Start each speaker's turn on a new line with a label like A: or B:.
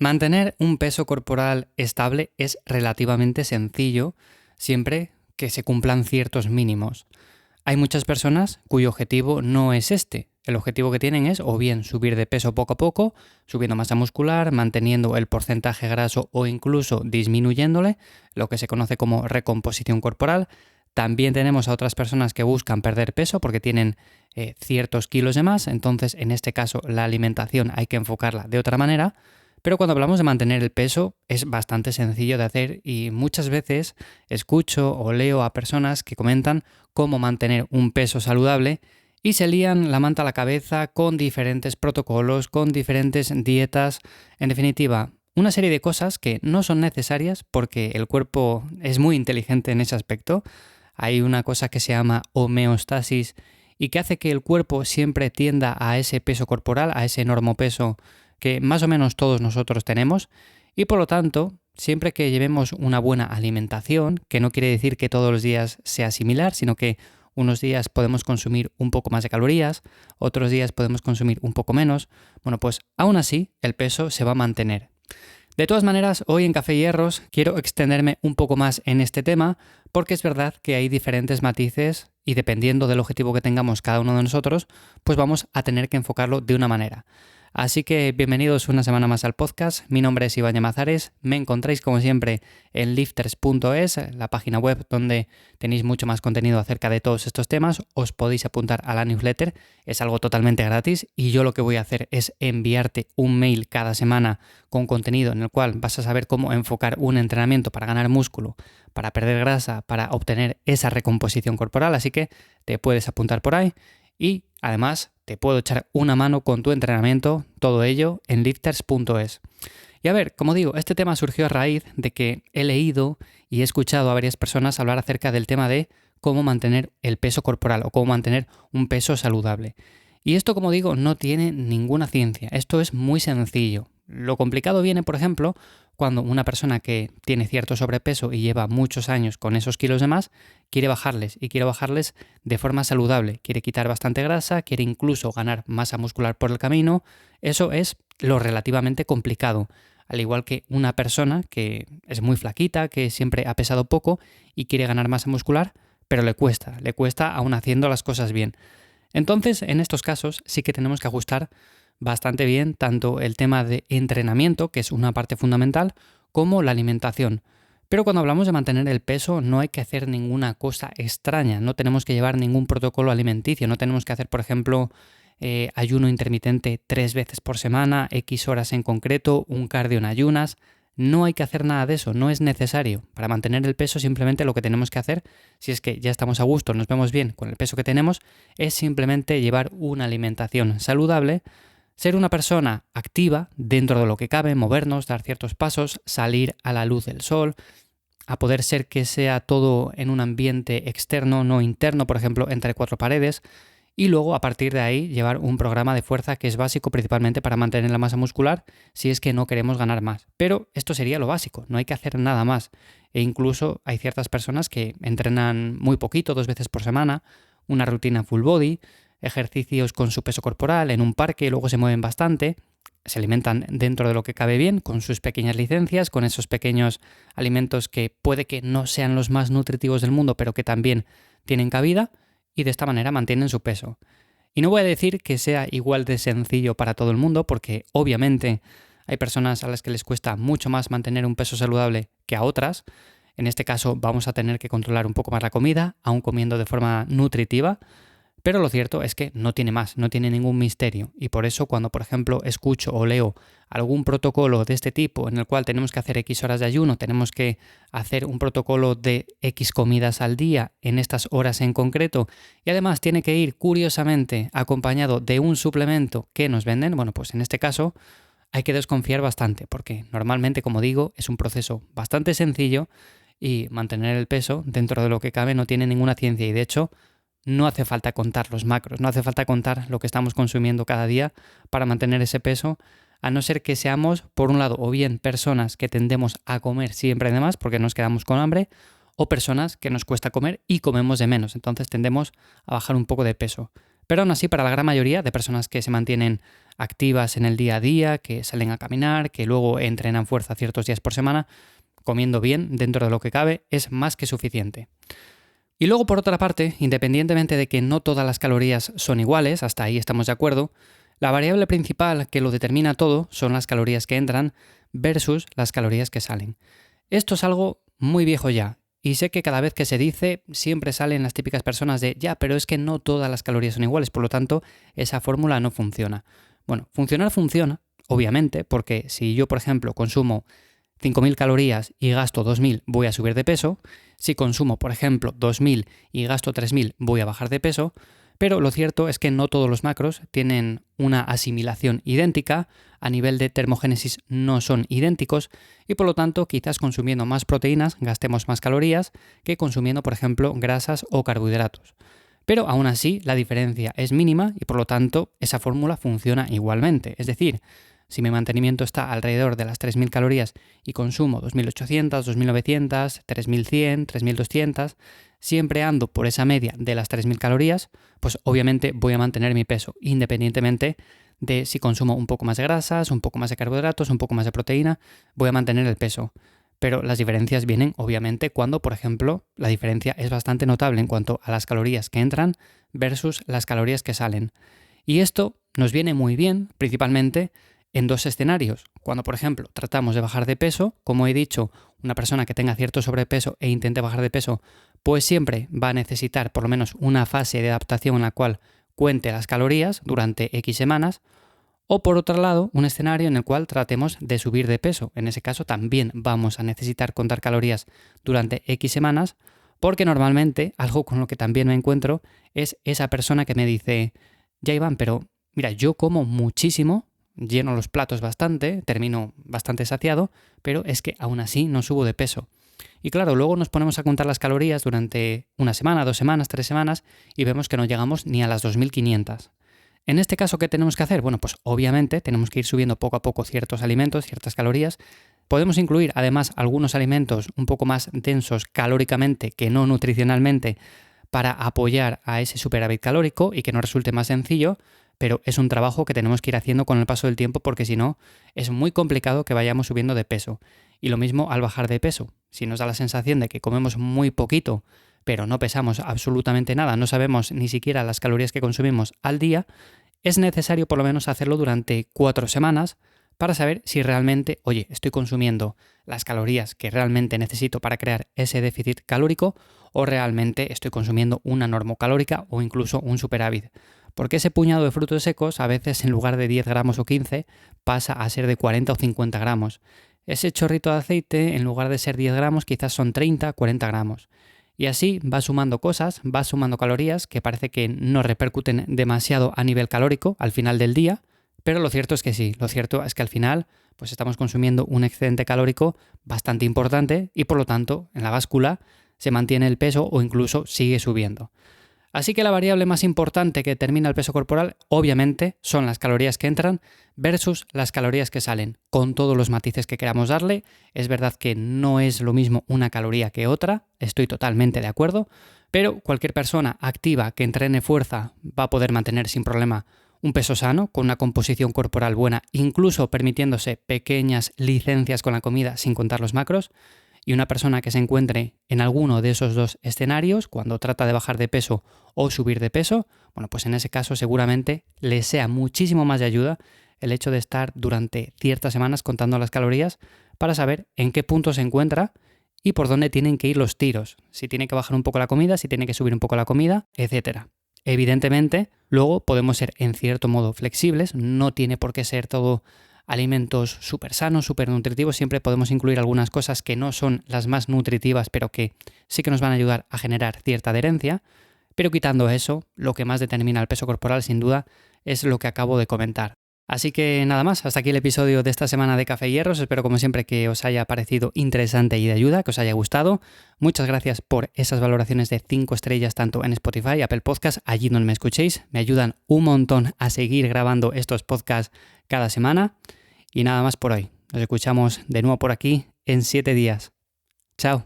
A: Mantener un peso corporal estable es relativamente sencillo siempre que se cumplan ciertos mínimos. Hay muchas personas cuyo objetivo no es este. El objetivo que tienen es o bien subir de peso poco a poco, subiendo masa muscular, manteniendo el porcentaje graso o incluso disminuyéndole, lo que se conoce como recomposición corporal. También tenemos a otras personas que buscan perder peso porque tienen ciertos kilos de más, entonces en este caso la alimentación hay que enfocarla de otra manera. Pero cuando hablamos de mantener el peso es bastante sencillo de hacer y muchas veces escucho o leo a personas que comentan cómo mantener un peso saludable y se lían la manta a la cabeza con diferentes protocolos, con diferentes dietas, en definitiva, una serie de cosas que no son necesarias porque el cuerpo es muy inteligente en ese aspecto. Hay una cosa que se llama homeostasis y que hace que el cuerpo siempre tienda a ese peso corporal, a ese normopeso que más o menos todos nosotros tenemos y por lo tanto, siempre que llevemos una buena alimentación, que no quiere decir que todos los días sea similar, sino que unos días podemos consumir un poco más de calorías, otros días podemos consumir un poco menos, bueno, pues aún así el peso se va a mantener. De todas maneras, hoy en Café y Hierros quiero extenderme un poco más en este tema porque es verdad que hay diferentes matices y dependiendo del objetivo que tengamos cada uno de nosotros, pues vamos a tener que enfocarlo de una manera. Así que bienvenidos una semana más al podcast. Mi nombre es Iván Llamazares. Me encontráis como siempre en lifters.es, la página web donde tenéis mucho más contenido acerca de todos estos temas. Os podéis apuntar a la newsletter, es algo totalmente gratis y yo lo que voy a hacer es enviarte un mail cada semana con contenido en el cual vas a saber cómo enfocar un entrenamiento para ganar músculo, para perder grasa, para obtener esa recomposición corporal. Así que te puedes apuntar por ahí y además te puedo echar una mano con tu entrenamiento, todo ello en lifters.es. Y a ver, como digo, este tema surgió a raíz de que he leído y he escuchado a varias personas hablar acerca del tema de cómo mantener el peso corporal o cómo mantener un peso saludable. Y esto, como digo, no tiene ninguna ciencia, esto es muy sencillo. Lo complicado viene, por ejemplo, cuando una persona que tiene cierto sobrepeso y lleva muchos años con esos kilos de más, quiere bajarles y quiere bajarles de forma saludable. Quiere quitar bastante grasa, quiere incluso ganar masa muscular por el camino. Eso es lo relativamente complicado. Al igual que una persona que es muy flaquita, que siempre ha pesado poco y quiere ganar masa muscular, pero le cuesta aún haciendo las cosas bien. Entonces, en estos casos sí que tenemos que ajustar bastante bien tanto el tema de entrenamiento, que es una parte fundamental, como la alimentación. Pero cuando hablamos de mantener el peso no hay que hacer ninguna cosa extraña, no tenemos que llevar ningún protocolo alimenticio, no tenemos que hacer, por ejemplo, ayuno intermitente 3 veces por semana, X horas en concreto, un cardio en ayunas. No hay que hacer nada de eso, no es necesario. Para mantener el peso simplemente lo que tenemos que hacer, si es que ya estamos a gusto, nos vemos bien con el peso que tenemos, es simplemente llevar una alimentación saludable, ser una persona activa dentro de lo que cabe, movernos, dar ciertos pasos, salir a la luz del sol, a poder ser que sea todo en un ambiente externo, no interno, por ejemplo, entre 4 paredes, y luego a partir de ahí llevar un programa de fuerza que es básico principalmente para mantener la masa muscular si es que no queremos ganar más. Pero esto sería lo básico, no hay que hacer nada más. E incluso hay ciertas personas que entrenan muy poquito, 2 veces por semana, una rutina full body, ejercicios con su peso corporal en un parque y luego se mueven bastante, se alimentan dentro de lo que cabe bien, con sus pequeñas licencias, con esos pequeños alimentos que puede que no sean los más nutritivos del mundo, pero que también tienen cabida, y de esta manera mantienen su peso. Y no voy a decir que sea igual de sencillo para todo el mundo, porque obviamente hay personas a las que les cuesta mucho más mantener un peso saludable que a otras. En este caso vamos a tener que controlar un poco más la comida, aún comiendo de forma nutritiva. Pero lo cierto es que no tiene más, no tiene ningún misterio y por eso cuando por ejemplo escucho o leo algún protocolo de este tipo en el cual tenemos que hacer X horas de ayuno, tenemos que hacer un protocolo de X comidas al día en estas horas en concreto y además tiene que ir curiosamente acompañado de un suplemento que nos venden, bueno pues en este caso hay que desconfiar bastante porque normalmente, como digo, es un proceso bastante sencillo y mantener el peso dentro de lo que cabe no tiene ninguna ciencia y de hecho no hace falta contar los macros, no hace falta contar lo que estamos consumiendo cada día para mantener ese peso, a no ser que seamos, por un lado, o bien personas que tendemos a comer siempre de más porque nos quedamos con hambre, o personas que nos cuesta comer y comemos de menos, entonces tendemos a bajar un poco de peso. Pero aún así, para la gran mayoría de personas que se mantienen activas en el día a día, que salen a caminar, que luego entrenan fuerza ciertos días por semana, comiendo bien dentro de lo que cabe, es más que suficiente. Y luego, por otra parte, independientemente de que no todas las calorías son iguales, hasta ahí estamos de acuerdo, la variable principal que lo determina todo son las calorías que entran versus las calorías que salen. Esto es algo muy viejo ya, y sé que cada vez que se dice siempre salen las típicas personas de ya, pero es que no todas las calorías son iguales, por lo tanto esa fórmula no funciona. Bueno, funcionar funciona, obviamente, porque si yo, por ejemplo, consumo 5.000 calorías y gasto 2.000, voy a subir de peso. Si consumo, por ejemplo, 2.000 y gasto 3.000, voy a bajar de peso. Pero lo cierto es que no todos los macros tienen una asimilación idéntica, a nivel de termogénesis no son idénticos y por lo tanto quizás consumiendo más proteínas gastemos más calorías que consumiendo, por ejemplo, grasas o carbohidratos. Pero aún así la diferencia es mínima y por lo tanto esa fórmula funciona igualmente. Es decir, si mi mantenimiento está alrededor de las 3.000 calorías y consumo 2.800, 2.900, 3.100, 3.200, siempre ando por esa media de las 3.000 calorías, pues obviamente voy a mantener mi peso, independientemente de si consumo un poco más de grasas, un poco más de carbohidratos, un poco más de proteína, voy a mantener el peso. Pero las diferencias vienen obviamente cuando, por ejemplo, la diferencia es bastante notable en cuanto a las calorías que entran versus las calorías que salen. Y esto nos viene muy bien, principalmente en dos escenarios. Cuando, por ejemplo, tratamos de bajar de peso, como he dicho, una persona que tenga cierto sobrepeso e intente bajar de peso, pues siempre va a necesitar por lo menos una fase de adaptación en la cual cuente las calorías durante X semanas, o por otro lado, un escenario en el cual tratemos de subir de peso. En ese caso también vamos a necesitar contar calorías durante X semanas, porque normalmente algo con lo que también me encuentro es esa persona que me dice, ya Iván, pero mira, yo como muchísimo, lleno los platos bastante, termino bastante saciado, pero es que aún así no subo de peso. Y claro, luego nos ponemos a contar las calorías durante una semana, 2 semanas, 3 semanas y vemos que no llegamos ni a las 2.500. En este caso, ¿qué tenemos que hacer? Bueno, pues obviamente tenemos que ir subiendo poco a poco ciertos alimentos, ciertas calorías. Podemos incluir además algunos alimentos un poco más densos calóricamente que no nutricionalmente para apoyar a ese superávit calórico y que nos resulte más sencillo, pero es un trabajo que tenemos que ir haciendo con el paso del tiempo porque si no es muy complicado que vayamos subiendo de peso. Y lo mismo al bajar de peso. Si nos da la sensación de que comemos muy poquito, pero no pesamos absolutamente nada, no sabemos ni siquiera las calorías que consumimos al día, es necesario por lo menos hacerlo durante 4 semanas para saber si realmente, oye, estoy consumiendo las calorías que realmente necesito para crear ese déficit calórico o realmente estoy consumiendo una normocalórica o incluso un superávit. Porque ese puñado de frutos secos a veces en lugar de 10 gramos o 15 pasa a ser de 40 o 50 gramos. Ese chorrito de aceite en lugar de ser 10 gramos quizás son 30, 40 gramos. Y así va sumando cosas, va sumando calorías que parece que no repercuten demasiado a nivel calórico al final del día, pero lo cierto es que sí, lo cierto es que al final pues estamos consumiendo un excedente calórico bastante importante y por lo tanto en la báscula se mantiene el peso o incluso sigue subiendo. Así que la variable más importante que determina el peso corporal, obviamente, son las calorías que entran versus las calorías que salen, con todos los matices que queramos darle. Es verdad que no es lo mismo una caloría que otra, estoy totalmente de acuerdo, pero cualquier persona activa que entrene fuerza va a poder mantener sin problema un peso sano, con una composición corporal buena, incluso permitiéndose pequeñas licencias con la comida sin contar los macros. Y una persona que se encuentre en alguno de esos dos escenarios, cuando trata de bajar de peso o subir de peso, bueno, pues en ese caso seguramente le sea muchísimo más de ayuda el hecho de estar durante ciertas semanas contando las calorías para saber en qué punto se encuentra y por dónde tienen que ir los tiros. Si tiene que bajar un poco la comida, si tiene que subir un poco la comida, etc. Evidentemente, luego podemos ser en cierto modo flexibles, no tiene por qué ser todo alimentos súper sanos, súper nutritivos, siempre podemos incluir algunas cosas que no son las más nutritivas, pero que sí que nos van a ayudar a generar cierta adherencia, pero quitando eso, lo que más determina el peso corporal sin duda es lo que acabo de comentar. Así que nada más, hasta aquí el episodio de esta semana de Café y Hierros. Espero como siempre que os haya parecido interesante y de ayuda, que os haya gustado. Muchas gracias por esas valoraciones de 5 estrellas tanto en Spotify, Apple Podcasts, allí donde me escuchéis. Me ayudan un montón a seguir grabando estos podcasts cada semana. Y nada más por hoy. Nos escuchamos de nuevo por aquí en 7 días. Chao.